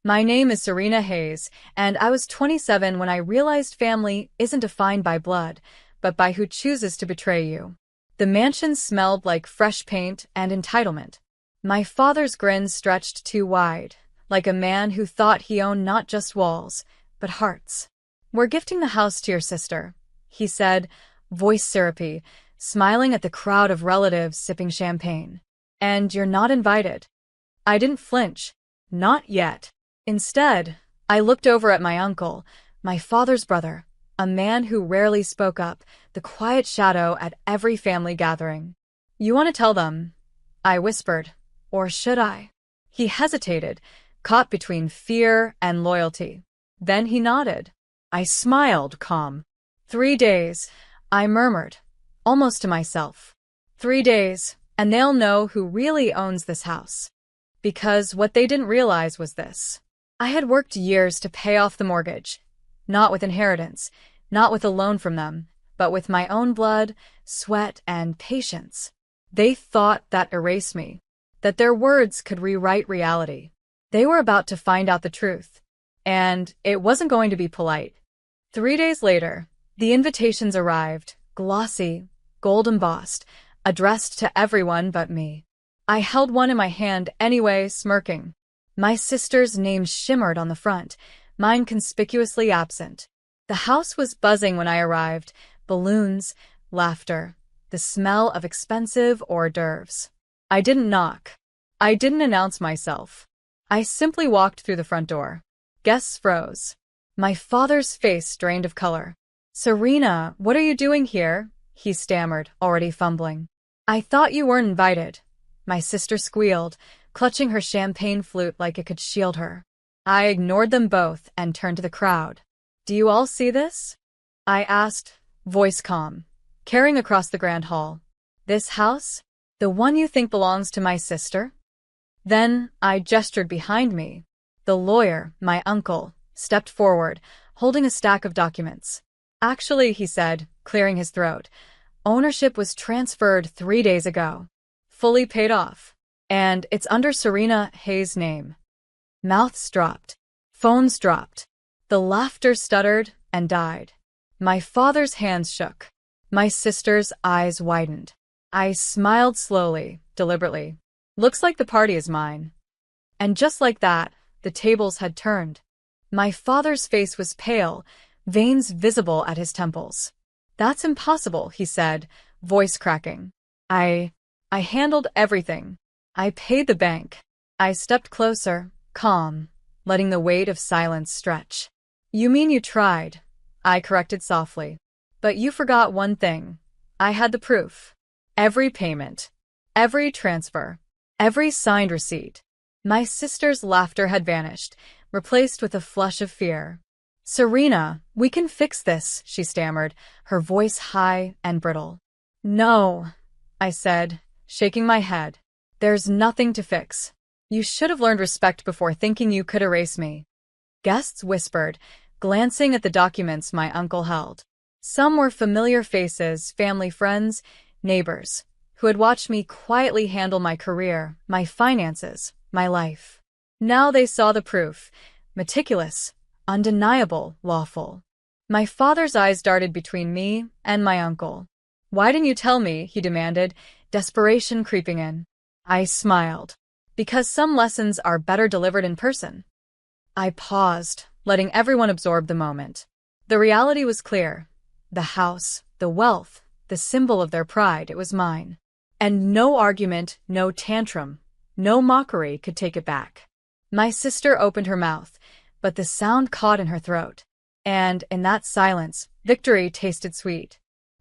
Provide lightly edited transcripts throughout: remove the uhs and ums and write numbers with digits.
My name is Serena Hayes, and I was 27 when I realized family isn't defined by blood, but by who chooses to betray you. The mansion smelled like fresh paint and entitlement. My father's grin stretched too wide, like a man who thought he owned not just walls, but hearts. "We're gifting the house to your sister," he said, voice syrupy, smiling at the crowd of relatives sipping champagne. "And you're not invited." I didn't flinch. Not yet. Instead, I looked over at my uncle, my father's brother, a man who rarely spoke up, the quiet shadow at every family gathering. "You want to tell them?" I whispered. "Or should I?" He hesitated, caught between fear and loyalty. Then he nodded. I smiled, calm. 3 days, I murmured, almost to myself. 3 days, and they'll know who really owns this house. Because what they didn't realize was this. I had worked years to pay off the mortgage. Not with inheritance, not with a loan from them, but with my own blood, sweat, and patience. They thought that erased me, that their words could rewrite reality. They were about to find out the truth. And it wasn't going to be polite. 3 days later, the invitations arrived, glossy, gold-embossed, addressed to everyone but me. I held one in my hand anyway, smirking. My sister's name shimmered on the front, mine conspicuously absent. The house was buzzing when I arrived, balloons, laughter, the smell of expensive hors d'oeuvres. I didn't knock. I didn't announce myself. I simply walked through the front door. Guests froze. My father's face drained of color. "Serena, what are you doing here?" he stammered, already fumbling. "I thought you weren't invited." My sister squealed, clutching her champagne flute like it could shield her. I ignored them both and turned to the crowd. "Do you all see this?" I asked, voice calm, carrying across the grand hall. "This house? The one you think belongs to my sister?" Then I gestured behind me. The lawyer, my uncle, stepped forward, holding a stack of documents. "Actually," he said, clearing his throat, "ownership was transferred 3 days ago. Fully paid off. And it's under Serena Hayes' name." Mouths dropped. Phones dropped. The laughter stuttered and died. My father's hands shook. My sister's eyes widened. I smiled slowly, deliberately. "Looks like the party is mine." And just like that, the tables had turned. My father's face was pale, veins visible at his temples. "That's impossible," he said, voice cracking. I handled everything. I paid the bank." I stepped closer, calm, letting the weight of silence stretch. "You mean you tried," I corrected softly. "But you forgot one thing. I had the proof. Every payment. Every transfer. Every signed receipt." My sister's laughter had vanished, replaced with a flush of fear. "Serena, we can fix this," she stammered, her voice high and brittle. "No," I said, shaking my head. "There's nothing to fix. You should have learned respect before thinking you could erase me." Guests whispered, glancing at the documents my uncle held. Some were familiar faces, family friends, neighbors, who had watched me quietly handle my career, my finances, my life. Now they saw the proof, meticulous, undeniable, lawful. My father's eyes darted between me and my uncle. "Why didn't you tell me?" he demanded, desperation creeping in. I smiled. "Because some lessons are better delivered in person." I paused, letting everyone absorb the moment. The reality was clear. The house, the wealth, the symbol of their pride, it was mine. And no argument, no tantrum, no mockery could take it back. My sister opened her mouth, but the sound caught in her throat. And in that silence, victory tasted sweet.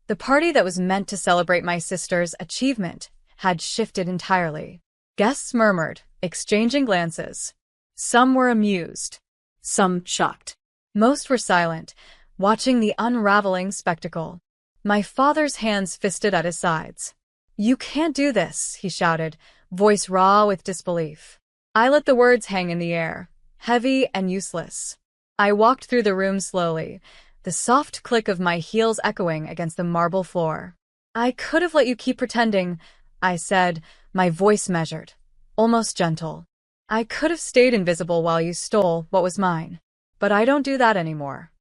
The party that was meant to celebrate my sister's achievement had shifted entirely. Guests murmured, exchanging glances. Some were amused, some shocked. Most were silent, watching the unraveling spectacle. My father's hands fisted at his sides. "You can't do this," he shouted, voice raw with disbelief. I let the words hang in the air, heavy and useless. I walked through the room slowly, the soft click of my heels echoing against the marble floor. "I could have let you keep pretending," I said, my voice measured, almost gentle. I could have stayed invisible while you stole what was mine. But I don't do that anymore.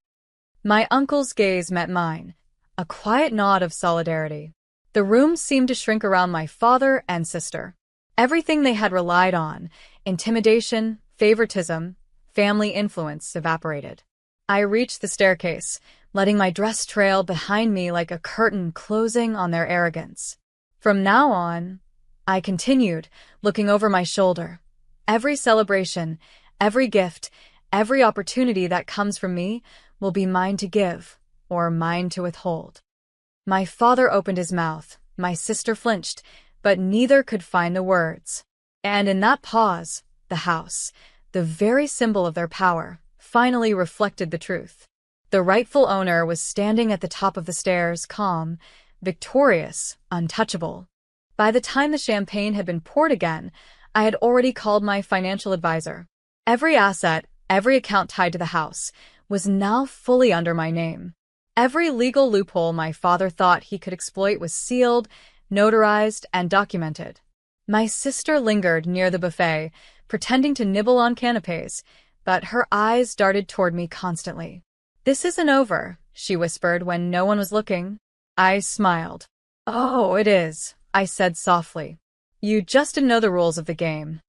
My uncle's gaze met mine, a quiet nod of solidarity. The room seemed to shrink around my father and sister. Everything they had relied on, intimidation, favoritism, family influence, evaporated. I reached the staircase, letting my dress trail behind me like a curtain closing on their arrogance. From now on, I continued, looking over my shoulder. Every celebration, every gift, every opportunity that comes from me will be mine to give, or mine to withhold. My father opened his mouth, my sister flinched, but neither could find the words. And in that pause, the house, the very symbol of their power, finally reflected the truth. The rightful owner was standing at the top of the stairs, calm, victorious, untouchable. By the time the champagne had been poured again, I had already called my financial advisor. Every asset, every account tied to the house, was now fully under my name. Every legal loophole my father thought he could exploit was sealed, notarized, and documented. My sister lingered near the buffet, pretending to nibble on canapes, but her eyes darted toward me constantly. "This isn't over," she whispered when no one was looking. I smiled. "Oh, it is," I said softly. "You just didn't know the rules of the game."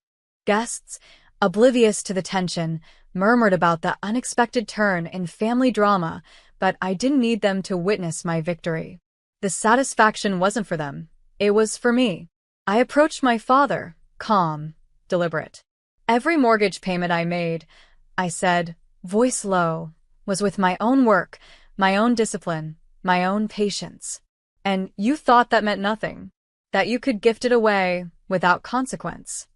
Guests, oblivious to the tension, murmured about the unexpected turn in family drama, but I didn't need them to witness my victory. The satisfaction wasn't for them. It was for me. I approached my father, calm, deliberate. "Every mortgage payment I made," I said, voice low, "was with my own work, my own discipline, my own patience. And you thought that meant nothing, that you could gift it away without consequence."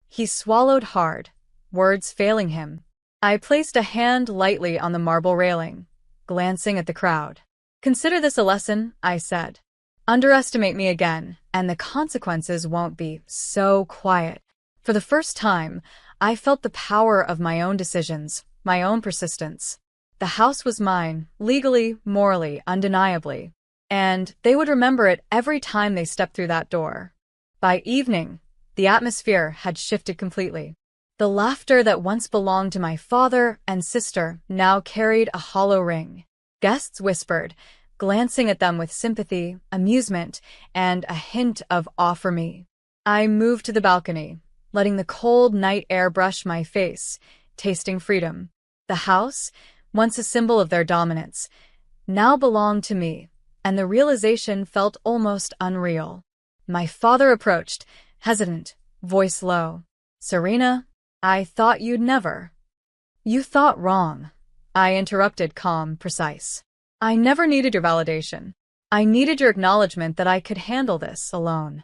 He swallowed hard, words failing him. I placed a hand lightly on the marble railing, glancing at the crowd. "Consider this a lesson," I said. "Underestimate me again, and the consequences won't be so quiet." For the first time, I felt the power of my own decisions, my own persistence. The house was mine, legally, morally, undeniably. And they would remember it every time they stepped through that door. By evening, the atmosphere had shifted completely. The laughter that once belonged to my father and sister now carried a hollow ring. Guests whispered, glancing at them with sympathy, amusement, and a hint of awe for me. I moved to the balcony, letting the cold night air brush my face, tasting freedom. The house, once a symbol of their dominance, now belonged to me, and the realization felt almost unreal. My father approached, hesitant, voice low. "Serena, I thought you'd never." "You thought wrong," I interrupted, calm, precise. "I never needed your validation. I needed your acknowledgement that I could handle this alone."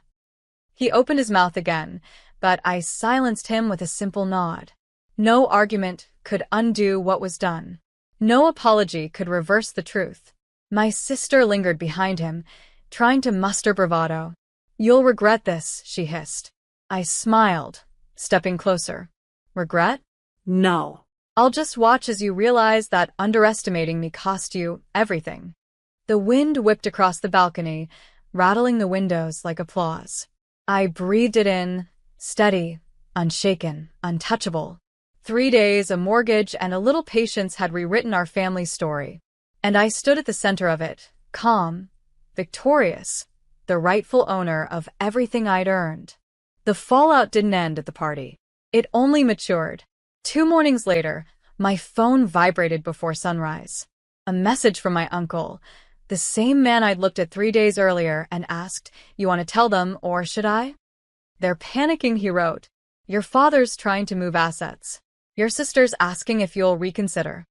He opened his mouth again, but I silenced him with a simple nod. No argument could undo what was done. No apology could reverse the truth. My sister lingered behind him, trying to muster bravado. "You'll regret this," she hissed. I smiled, stepping closer. "Regret? No. I'll just watch as you realize that underestimating me cost you everything." The wind whipped across the balcony, rattling the windows like applause. I breathed it in, steady, unshaken, untouchable. 3 days, a mortgage, and a little patience had rewritten our family story. And I stood at the center of it, calm, victorious, the rightful owner of everything I'd earned. The fallout didn't end at the party. It only matured. 2 mornings later, my phone vibrated before sunrise. A message from my uncle, the same man I'd looked at 3 days earlier and asked, "You want to tell them, or should I?" "They're panicking," he wrote. "Your father's trying to move assets. Your sister's asking if you'll reconsider."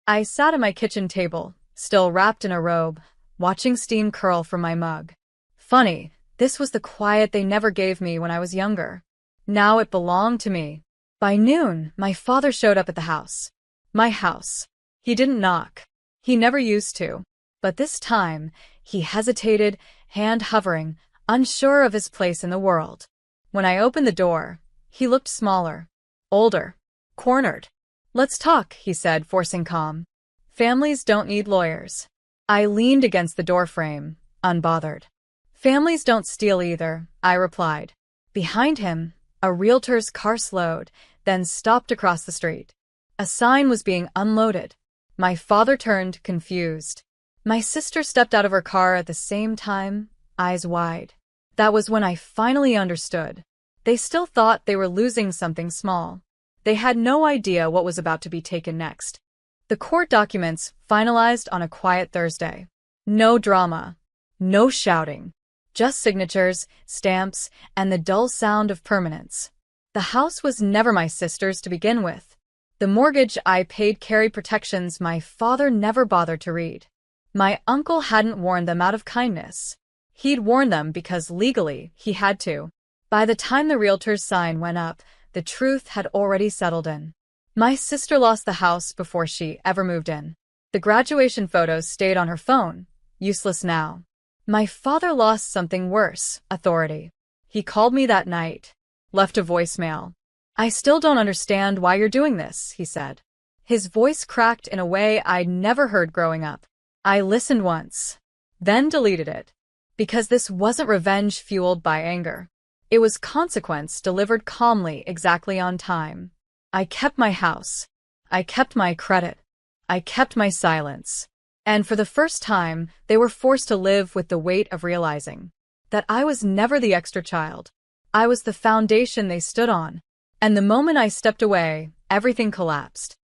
I sat at my kitchen table, still wrapped in a robe, watching steam curl from my mug. Funny, this was the quiet they never gave me when I was younger. Now it belonged to me. By noon, my father showed up at the house. My house. He didn't knock. He never used to. But this time, he hesitated, hand hovering, unsure of his place in the world. When I opened the door, he looked smaller, older, cornered. "Let's talk," he said, forcing calm. "Families don't need lawyers." I leaned against the doorframe, unbothered. "Families don't steal either," I replied. Behind him, A realtor's car slowed, then stopped across the street. A sign was being unloaded. My father turned, confused. My sister stepped out of her car at the same time, eyes wide. That was when I finally understood. They still thought they were losing something small. They had no idea what was about to be taken next. The court documents finalized on a quiet Thursday. No drama. No shouting. Just signatures, stamps, and the dull sound of permanence. The house was never my sister's to begin with. The mortgage I paid carried protections my father never bothered to read. My uncle hadn't warned them out of kindness. He'd warned them because legally he had to. By the time the realtor's sign went up, the truth had already settled in. My sister lost the house before she ever moved in. The graduation photos stayed on her phone, useless now. My father lost something worse, authority. He called me that night, left a voicemail. "I still don't understand why you're doing this," he said. His voice cracked in a way I'd never heard growing up. I listened once, then deleted it. Because this wasn't revenge fueled by anger. It was consequence delivered calmly, exactly on time. I kept my house. I kept my credit. I kept my silence. And for the first time, they were forced to live with the weight of realizing that I was never the extra child. I was the foundation they stood on. And the moment I stepped away, everything collapsed.